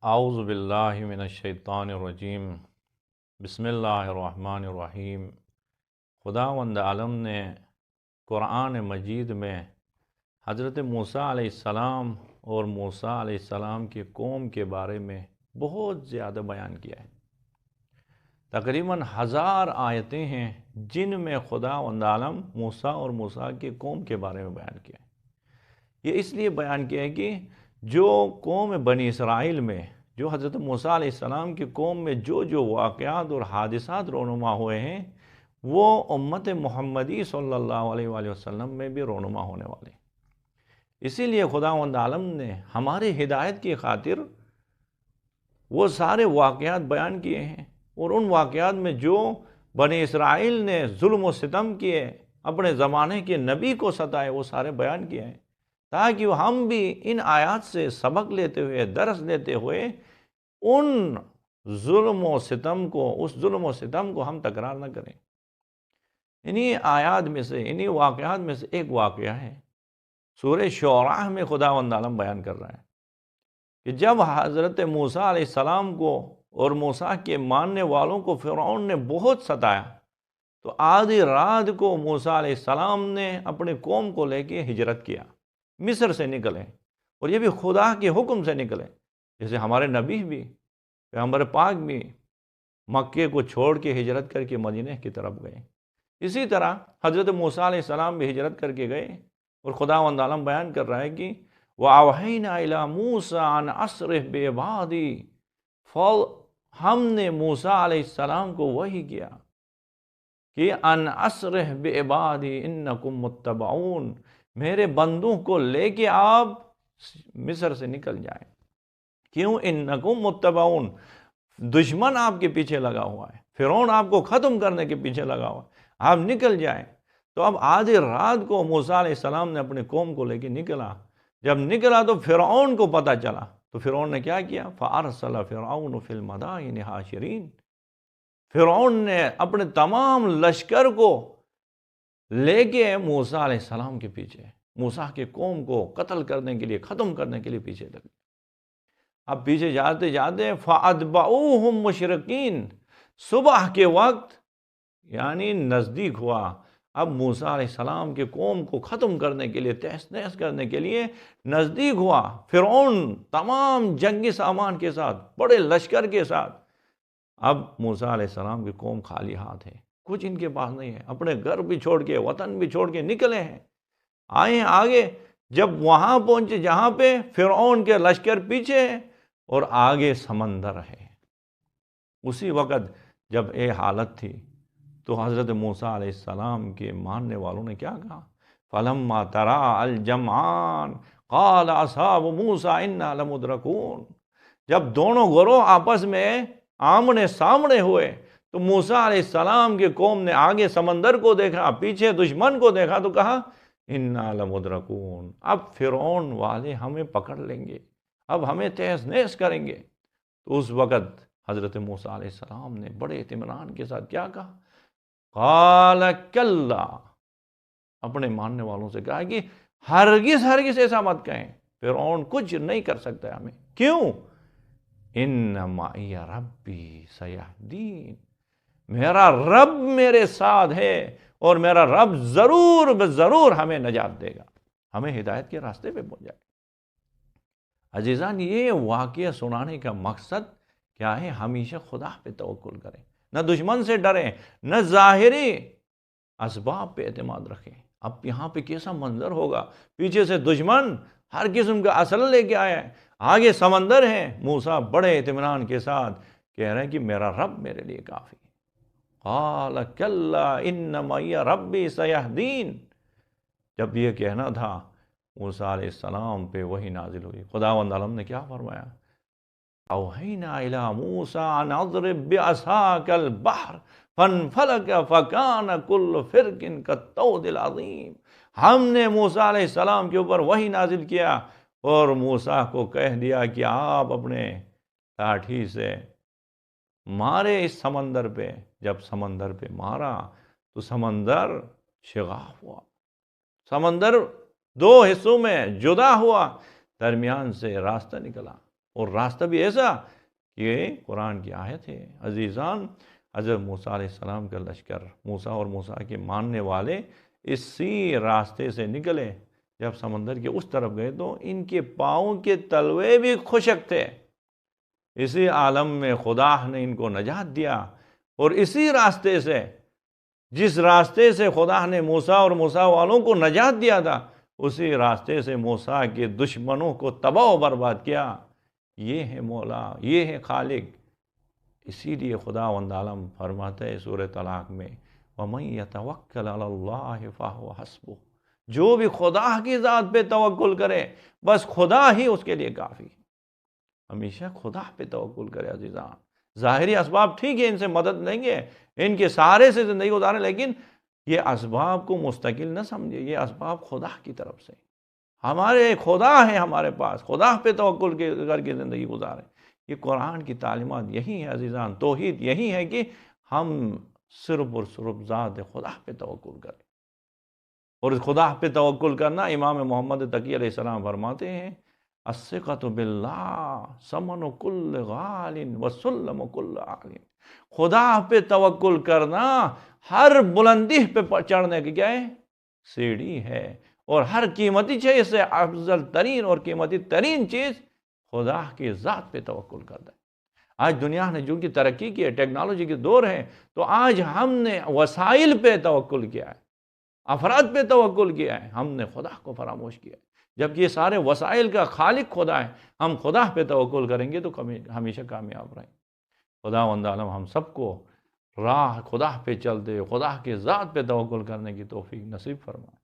اعوذ باللہ من الشیطان الرجیم بسم اللہ الرحمن الرحیم۔ خداوند عالم نے قرآن مجید میں حضرت موسیٰ علیہ السلام اور موسیٰ علیہ السلام کی قوم کے بارے میں بہت زیادہ بیان کیا ہے۔ تقریباً 1000 آیتیں ہیں جن میں خداوند عالم موسیٰ اور موسیٰ کی قوم کے بارے میں بیان کیا ہے۔ یہ اس لیے بیان کیا ہے کہ جو قوم بنی اسرائیل میں، جو حضرت موسیٰ علیہ السلام کی قوم میں جو واقعات اور حادثات رونما ہوئے ہیں، وہ امت محمدی صلی اللہ علیہ وآلہ وسلم میں بھی رونما ہونے والے ہیں۔ اسی لیے خداوند عالم نے ہماری ہدایت کی خاطر وہ سارے واقعات بیان کیے ہیں، اور ان واقعات میں جو بنی اسرائیل نے ظلم و ستم کیے، اپنے زمانے کے نبی کو ستائے، وہ سارے بیان کیے ہیں، تاکہ ہم بھی ان آیات سے سبق لیتے ہوئے، درس لیتے ہوئے ان ظلم و ستم کو ہم تکرار نہ کریں۔ انہی آیات میں سے، انہی واقعات میں سے ایک واقعہ ہے، سورہ شعراء میں خداوند عالم بیان کر رہا ہے کہ جب حضرت موسیٰ علیہ السلام کو اور موسیٰ کے ماننے والوں کو فرعون نے بہت ستایا، تو آدھی رات کو موسیٰ علیہ السلام نے اپنی قوم کو لے کے ہجرت کیا، مصر سے نکلے، اور یہ بھی خدا کے حکم سے نکلے، جیسے ہمارے نبی بھی، پیغمبر پاک بھی مکے کو چھوڑ کے ہجرت کر کے مدینہ کی طرف گئے۔ اسی طرح حضرت موسیٰ علیہ السلام بھی ہجرت کر کے گئے، اور خداوند عالم بیان کر رہا ہے کہ وَأَوْحَيْنَا إِلَىٰ مُوسَىٰ أَنْ أَسْرِحْ بِعِبَادِي، ہم نے موسیٰ علیہ السلام کو وحی کیا کہ ان اسرح بعبادی انکم متبعون، میرے بندوں کو لے کے آپ مصر سے نکل جائیں۔ کیوں؟ انکم متبعون، دشمن آپ کے پیچھے لگا ہوا ہے، فرعون آپ کو ختم کرنے کے پیچھے لگا ہوا ہے، آپ نکل جائیں۔ تو اب آدھی رات کو موسیٰ علیہ السلام نے اپنی قوم کو لے کے نکلا، جب نکلا تو فرعون کو پتہ چلا، تو فرعون نے کیا کیا؟ فَأَرْسَلَ فِرْعَوْنُ فِي الْمَدَائِنِ حَاشِرِينَ، فرعون نے اپنے تمام لشکر کو لے کے موسیٰ علیہ السلام کے پیچھے، موسیٰ کی قوم کو قتل کرنے کے لیے، ختم کرنے کے لیے پیچھے لگ گئے۔ اب پیچھے جاتے جاتے فَأَتْبَعُوهُمْ مُشْرِقِينَ، صبح کے وقت یعنی نزدیک ہوا، اب موسیٰ علیہ السلام کی قوم کو ختم کرنے کے لیے، تہس نہس کرنے کے لیے نزدیک ہوا فرعون تمام جنگی سامان کے ساتھ، بڑے لشکر کے ساتھ۔ اب موسیٰ علیہ السلام کی قوم خالی ہاتھ ہے، کچھ ان کے پاس نہیں ہے، اپنے گھر بھی چھوڑ کے، وطن بھی چھوڑ کے نکلے ہیں، آئے ہیں آگے۔ جب وہاں پہنچے جہاں پہ فرعون کے لشکر پیچھے ہے اور آگے سمندر ہے، اسی وقت جب یہ حالت تھی تو حضرت موسیٰ علیہ السلام کے ماننے والوں نے کیا کہا؟ فَلَمَّا تَرَاءَ الْجَمْعَانِ قَالَ أَصْحَابُ مُوسَىٰ إِنَّا لَمُدْرَكُونَ، جب دونوں گروہ آپس میں آمنے سامنے ہوئے تو موسیٰ علیہ السلام کی قوم نے آگے سمندر کو دیکھا، پیچھے دشمن کو دیکھا، تو کہا اِنَّا لَمُدْرَكُونَ، اب فرعون والے ہمیں پکڑ لیں گے، اب ہمیں تہس نہس کریں گے۔ تو اس وقت حضرت موسیٰ علیہ السلام نے بڑے اطمینان کے ساتھ کیا کہا؟ قال کلا، اپنے ماننے والوں سے کہا کہ ہرگز ایسا مت کہیں، فرعون کچھ نہیں کر سکتا ہے ہمیں۔ کیوں؟ ان معی ربی سیہدین، میرا رب میرے ساتھ ہے، اور میرا رب ضرور ہمیں نجات دے گا، ہمیں ہدایت کے راستے پہ پہنچائے گا۔ عزیزان، یہ واقعہ سنانے کا مقصد کیا ہے؟ ہمیشہ خدا پہ توکل کریں، نہ دشمن سے ڈریں، نہ ظاہری اسباب پہ اعتماد رکھیں۔ اب یہاں پہ کیسا منظر ہوگا؟ پیچھے سے دشمن ہر قسم کا اسلحہ لے کے آیا ہے، آگے سمندر ہے، موسیٰ بڑے اطمینان کے ساتھ کہہ رہے ہیں کہ میرا رب میرے لیے کافی ہے۔ قال کلا ان معی ربی سیہدین، جب یہ کہنا تھا موسیٰ علیہ السلام پہ وحی نازل ہوئی۔ خداوند عالم نے کیا فرمایا؟ اوحینا الی موسیٰ ان اضرب بعصاک البحر فانفلق فکان کل فرق کالطود العظیم، ہم نے موسیٰ علیہ السلام کے اوپر وحی نازل کیا، اور موسیٰ کو کہہ دیا کہ آپ اپنے لاٹھی سے مارے اس سمندر پہ۔ جب سمندر پہ مارا تو سمندر شگاف ہوا، سمندر دو حصوں میں جدا ہوا، درمیان سے راستہ نکلا، اور راستہ بھی ایسا کہ قرآن کی آیت ہے۔ عزیزان، حضرت موسیٰ علیہ السلام کا لشکر، موسیٰ اور موسیٰ کے ماننے والے اسی راستے سے نکلے۔ جب سمندر کے اس طرف گئے تو ان کے پاؤں کے تلوے بھی خشک تھے۔ اسی عالم میں خدا نے ان کو نجات دیا، اور اسی راستے سے، جس راستے سے خدا نے موسیٰ اور موسیٰ والوں کو نجات دیا تھا، اسی راستے سے موسیٰ کے دشمنوں کو تباہ و برباد کیا۔ یہ ہے مولا، یہ ہے خالق۔ اسی لیے خداوند عالم فرماتا ہے سورہ طلاق میں، وَمَن يَتَوَكَّلْ عَلَى اللَّهِ فَهُوَ حَسْبُهُ، جو بھی خدا کی ذات پہ توکل کرے بس خدا ہی اس کے لیے کافی۔ ہمیشہ خدا پہ توکل کرے عزیزان۔ ظاہری اسباب ٹھیک ہے، ان سے مدد لیں گے، ان کے سہارے سے زندگی گزاریں، لیکن یہ اسباب کو مستقل نہ سمجھے، یہ اسباب خدا کی طرف سے، ہمارے خدا ہے ہمارے پاس، خدا پہ توکل کر کے زندگی گزاریں۔ یہ قرآن کی تعلیمات یہی ہے عزیزان، توحید یہی ہے کہ ہم صرف اور صرف ذات خدا پہ توکل کریں۔ اور اس خدا پہ توکل کرنا، امام محمد تقی علیہ السلام فرماتے ہیں، الثقۃ باللہ ثمن کل غال وسلم کل عال۔ خدا پہ توکل کرنا ہر بلندی پہ چڑھنے کی کیا ہے؟ سیڑھی ہے، اور ہر قیمتی چیز سے افضل ترین اور قیمتی ترین چیز خدا کی ذات پہ توکل کرتا ہے۔ آج دنیا نے جو کی ترقی کی ہے، ٹیکنالوجی کے دور ہے، تو آج ہم نے وسائل پہ توکل کیا ہے، افراد پہ توکل کیا ہے، ہم نے خدا کو فراموش کیا ہے۔ جب یہ سارے وسائل کا خالق خدا ہے، ہم خدا پہ توکل کریں گے تو ہمیشہ کامیاب رہیں۔ خداوند عالم ہم سب کو راہ خدا پہ چلتے، خدا کے ذات پہ توکل کرنے کی توفیق نصیب فرمائے۔